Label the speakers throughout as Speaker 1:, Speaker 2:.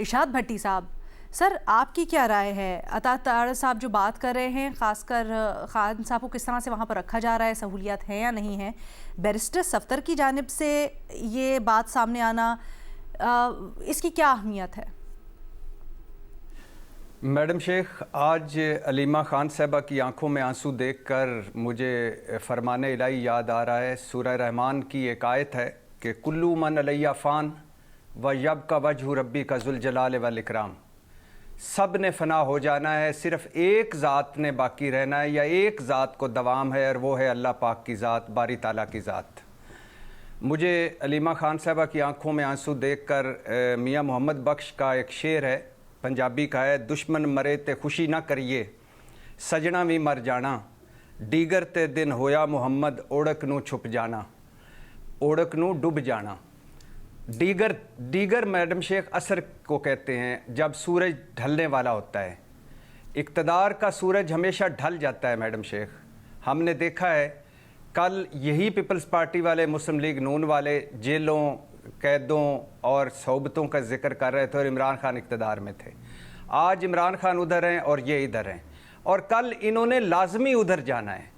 Speaker 1: ارشاد بھٹی صاحب، سر آپ کی کیا رائے ہے؟ عطا تارڑ صاحب جو بات کر رہے ہیں، خاص کر خان صاحب کو کس طرح سے وہاں پر رکھا جا رہا ہے، سہولیات ہیں یا نہیں ہیں، بیرسٹر صفدر کی جانب سے یہ بات سامنے آنا، اس کی کیا اہمیت ہے؟
Speaker 2: میڈم شیخ، آج علیمہ خان صاحبہ کی آنکھوں میں آنسو دیکھ کر مجھے فرمان الہی یاد آ رہا ہے۔ سورہ رحمان کی ایک آیت ہے کہ کلو من علیہ فان و یبقی وجہ ربی کا ذوالجلال والاکرام، سب نے فنا ہو جانا ہے، صرف ایک ذات نے باقی رہنا ہے، یا ایک ذات کو دوام ہے، اور وہ ہے اللہ پاک کی ذات، باری تعالیٰ کی ذات۔ مجھے علیمہ خان صاحبہ کی آنکھوں میں آنسو دیکھ کر میاں محمد بخش کا ایک شعر ہے، پنجابی کا ہے، دشمن مرے تے خوشی نہ کریے، سجنا بھی مر جانا، دیگر تے دن ہویا محمد اوڑک نو چھپ جانا، اوڑک نو ڈوب جانا۔ دیگر میڈم شیخ عصر کو کہتے ہیں جب سورج ڈھلنے والا ہوتا ہے۔ اقتدار کا سورج ہمیشہ ڈھل جاتا ہے میڈم شیخ۔ ہم نے دیکھا ہے کل یہی پیپلز پارٹی والے، مسلم لیگ نون والے جیلوں، قیدوں اور صحبتوں کا ذکر کر رہے تھے، اور عمران خان اقتدار میں تھے۔ آج عمران خان ادھر ہیں اور یہ ادھر ہیں، اور کل انہوں نے لازمی ادھر جانا ہے،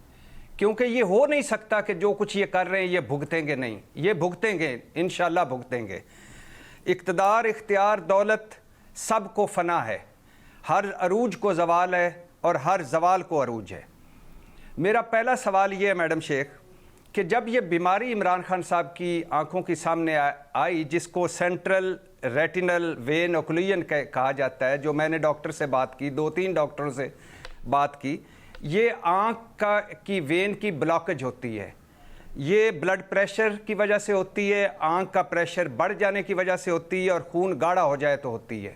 Speaker 2: کیونکہ یہ ہو نہیں سکتا کہ جو کچھ یہ کر رہے ہیں یہ بھگتیں گے نہیں، یہ بھگتیں گے، انشاءاللہ بھگتیں گے۔ اقتدار، اختیار، دولت سب کو فنا ہے، ہر عروج کو زوال ہے اور ہر زوال کو عروج ہے۔ میرا پہلا سوال یہ ہے میڈم شیخ کہ جب یہ بیماری عمران خان صاحب کی آنکھوں کی سامنے آئی، جس کو سینٹرل ریٹینل وین اوکلوژن کہا جاتا ہے، جو میں نے ڈاکٹر سے بات کی، 2-3 ڈاکٹروں سے بات کی، یہ آنکھ کی وین کی بلاکج ہوتی ہے، یہ بلڈ پریشر کی وجہ سے ہوتی ہے، آنکھ کا پریشر بڑھ جانے کی وجہ سے ہوتی ہے، اور خون گاڑھا ہو جائے تو ہوتی ہے۔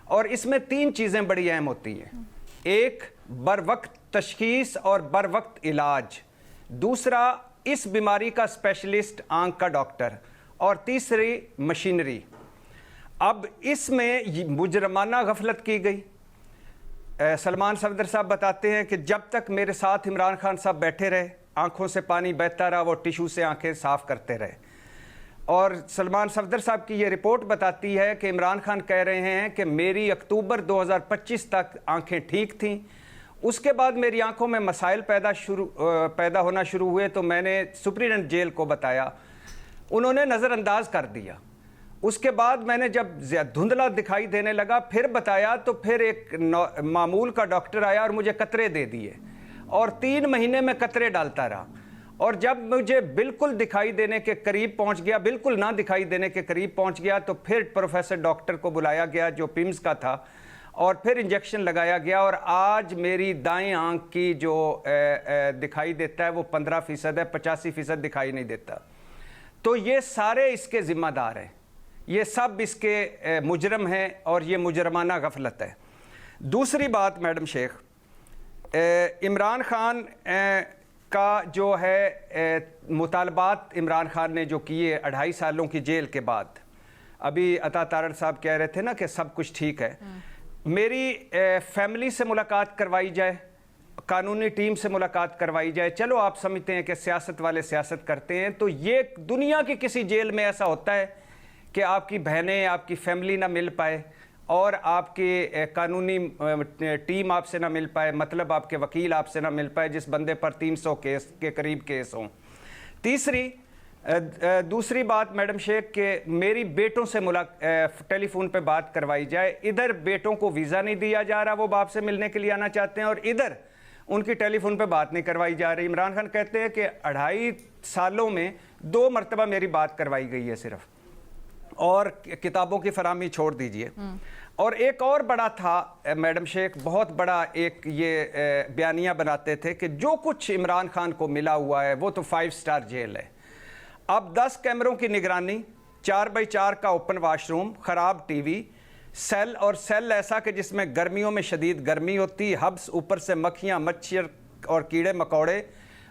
Speaker 2: اور اس میں 3 چیزیں بڑی اہم ہوتی ہیں: ایک، بر وقت تشخیص اور بر وقت علاج، دوسرا اس بیماری کا اسپیشلسٹ آنکھ کا ڈاکٹر، اور تیسری مشینری۔ اب اس میں مجرمانہ غفلت کی گئی۔ سلمان صفدر صاحب بتاتے ہیں کہ جب تک میرے ساتھ عمران خان صاحب بیٹھے رہے، آنکھوں سے پانی بہتا رہا، وہ ٹیشو سے آنکھیں صاف کرتے رہے۔ اور سلمان صفدر صاحب کی یہ رپورٹ بتاتی ہے کہ عمران خان کہہ رہے ہیں کہ میری اکتوبر 2025 تک آنکھیں ٹھیک تھیں، اس کے بعد میری آنکھوں میں مسائل پیدا ہونا شروع ہوئے تو میں نے سپرینٹینڈنٹ جیل کو بتایا، انہوں نے نظر انداز کر دیا۔ اس کے بعد میں نے جب دھندلا دکھائی دینے لگا پھر بتایا، تو پھر ایک معمول کا ڈاکٹر آیا اور مجھے قطرے دے دیے، اور 3 مہینے میں قطرے ڈالتا رہا، اور جب مجھے بالکل دکھائی دینے کے قریب پہنچ گیا، بالکل نہ دکھائی دینے کے قریب پہنچ گیا، تو پھر پروفیسر ڈاکٹر کو بلایا گیا جو پیمز کا تھا، اور پھر انجیکشن لگایا گیا، اور آج میری دائیں آنکھ کی جو دکھائی دیتا ہے وہ 15% ہے، 85% دکھائی نہیں دیتا۔ تو یہ سارے اس کے ذمہ دار ہیں، یہ سب اس کے مجرم ہیں، اور یہ مجرمانہ غفلت ہے۔ دوسری بات میڈم شیخ، عمران خان کا جو ہے مطالبات عمران خان نے جو کیے 2.5 سالوں کی جیل کے بعد، ابھی عطا تارڑ صاحب کہہ رہے تھے نا کہ سب کچھ ٹھیک ہے، میری فیملی سے ملاقات کروائی جائے، قانونی ٹیم سے ملاقات کروائی جائے۔ چلو آپ سمجھتے ہیں کہ سیاست والے سیاست کرتے ہیں، تو یہ دنیا کی کسی جیل میں ایسا ہوتا ہے کہ آپ کی بہنیں، آپ کی فیملی نہ مل پائے، اور آپ کی قانونی ٹیم آپ سے نہ مل پائے، مطلب آپ کے وکیل آپ سے نہ مل پائے جس بندے پر 300 کیس کے قریب کیس ہوں۔ دوسری بات میڈم شیخ کہ میری بیٹوں سے ٹیلی فون پہ بات کروائی جائے۔ ادھر بیٹوں کو ویزا نہیں دیا جا رہا، وہ باپ سے ملنے کے لیے آنا چاہتے ہیں، اور ادھر ان کی ٹیلی فون پہ بات نہیں کروائی جا رہی۔ عمران خان کہتے ہیں کہ 2.5 سالوں میں 2 مرتبہ میری بات کروائی گئی ہے صرف، اور کتابوں کی فراہمی چھوڑ دیجئے۔ اور ایک اور بڑا تھا میڈم شیخ، بہت بڑا ایک یہ بیانیہ بناتے تھے کہ جو کچھ عمران خان کو ملا ہوا ہے وہ تو 5 سٹار جیل ہے۔ اب 10 کیمروں کی نگرانی، 4x4 کا اوپن واش روم، خراب ٹی وی، سیل، اور سیل ایسا کہ جس میں گرمیوں میں شدید گرمی ہوتی، حبس، اوپر سے مکھیاں، مچھر اور کیڑے مکوڑے۔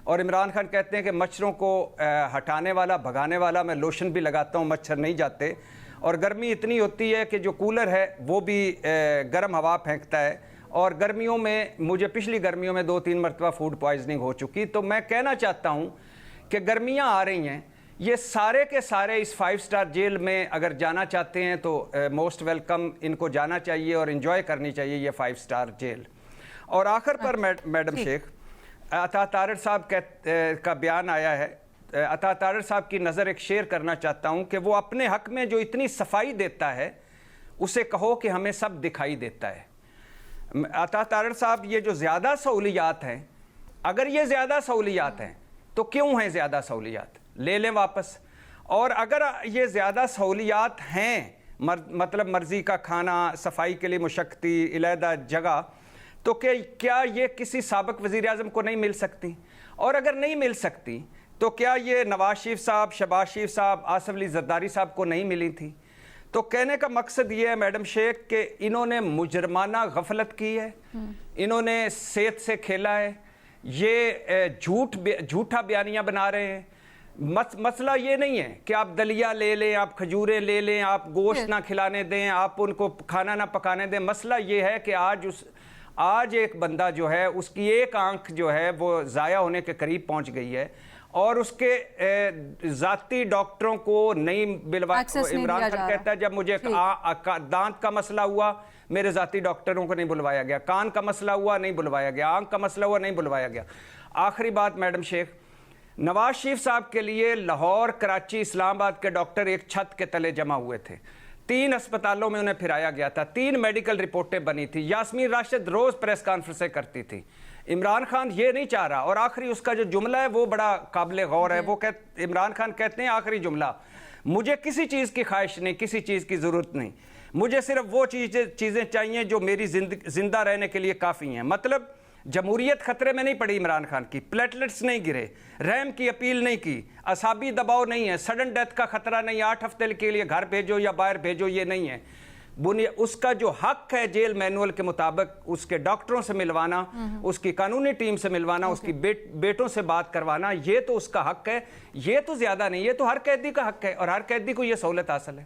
Speaker 2: اور عمران خان کہتے ہیں کہ مچھروں کو ہٹانے والا، بھگانے والا میں لوشن بھی لگاتا ہوں، مچھر نہیں جاتے، اور گرمی اتنی ہوتی ہے کہ جو کولر ہے وہ بھی گرم ہوا پھینکتا ہے، اور گرمیوں میں مجھے پچھلی گرمیوں میں 2-3 مرتبہ فوڈ پوائزننگ ہو چکی۔ تو میں کہنا چاہتا ہوں کہ گرمیاں آ رہی ہیں، یہ سارے کے سارے اس 5 سٹار جیل میں اگر جانا چاہتے ہیں تو موسٹ ویلکم، ان کو جانا چاہیے اور انجوائے کرنی چاہیے یہ 5 سٹار جیل. اور آخر پر میڈم شیخ، عطا تارڑ صاحب کا بیان آیا ہے. عطا تارڑ صاحب کی نظر ایک شیئر کرنا چاہتا ہوں کہ وہ اپنے حق میں جو اتنی صفائی دیتا ہے اسے کہو کہ ہمیں سب دکھائی دیتا ہے. عطا تارڑ صاحب، یہ جو زیادہ سہولیات ہیں، اگر یہ زیادہ سہولیات ہیں تو کیوں ہیں زیادہ سہولیات؟ لے لیں واپس. اور اگر یہ زیادہ سہولیات ہیں، مطلب مرضی کا کھانا، صفائی کے لیے مشقتی، علیحدہ جگہ، تو کیا یہ کسی سابق وزیر اعظم کو نہیں مل سکتی؟ اور اگر نہیں مل سکتی تو کیا یہ نواز شریف صاحب، شہباز شریف صاحب، آصف علی زرداری صاحب کو نہیں ملی تھی؟ تو کہنے کا مقصد یہ ہے میڈم شیخ کہ انہوں نے مجرمانہ غفلت کی ہے، انہوں نے صحت سے کھیلا ہے، یہ جھوٹا بیانیاں بنا رہے ہیں. مسئلہ یہ نہیں ہے کہ آپ دلیا لے لیں، آپ کھجوریں لے لیں، آپ گوشت نہ کھلانے دیں، آپ ان کو کھانا نہ پکانے دیں. مسئلہ یہ ہے کہ آج ایک بندہ جو ہے، اس کی ایک آنکھ جو ہے وہ ضائع ہونے کے قریب پہنچ گئی ہے، اور اس کے ذاتی ڈاکٹروں کو نہیں بلوا. عمران خان کہتا ہے جب مجھے دانت کا مسئلہ ہوا میرے ذاتی ڈاکٹروں کو نہیں بلوایا گیا، کان کا مسئلہ ہوا نہیں بلوایا گیا، آنکھ کا مسئلہ ہوا نہیں بلوایا گیا. آخری بات میڈم شیخ، نواز شریف صاحب کے لیے لاہور، کراچی، اسلام آباد کے ڈاکٹر ایک چھت کے تلے جمع ہوئے تھے. 3 اسپتالوں میں انہیں پھرایا گیا تھا، 3 میڈیکل رپورٹیں بنی تھی. یاسمین راشد روز پریس کانفرنسیں کرتی تھی. عمران خان یہ نہیں چاہ رہا. اور آخری اس کا جو جملہ ہے وہ بڑا قابل غور ہے. وہ عمران خان کہتے ہیں آخری جملہ، مجھے کسی چیز کی خواہش نہیں، کسی چیز کی ضرورت نہیں، مجھے صرف وہ چیزیں چاہیے جو میری زندہ رہنے کے لیے کافی ہیں. مطلب جمہوریت خطرے میں نہیں پڑی عمران خان کی، پلیٹلٹس نہیں گرے، رحم کی اپیل نہیں کی، اعصابی دباؤ نہیں ہے، سڈن ڈیتھ کا خطرہ نہیں، 8 ہفتے کے لیے گھر بھیجو یا باہر بھیجو، یہ نہیں ہے. اس کا جو حق ہے جیل مینول کے مطابق اس کے ڈاکٹروں سے ملوانا، اس کی قانونی ٹیم سے ملوانا، اس کی بیٹوں سے بات کروانا، یہ تو اس کا حق ہے. یہ تو زیادہ نہیں، یہ تو ہر قیدی کا حق ہے اور ہر قیدی کو یہ سہولت حاصل ہے.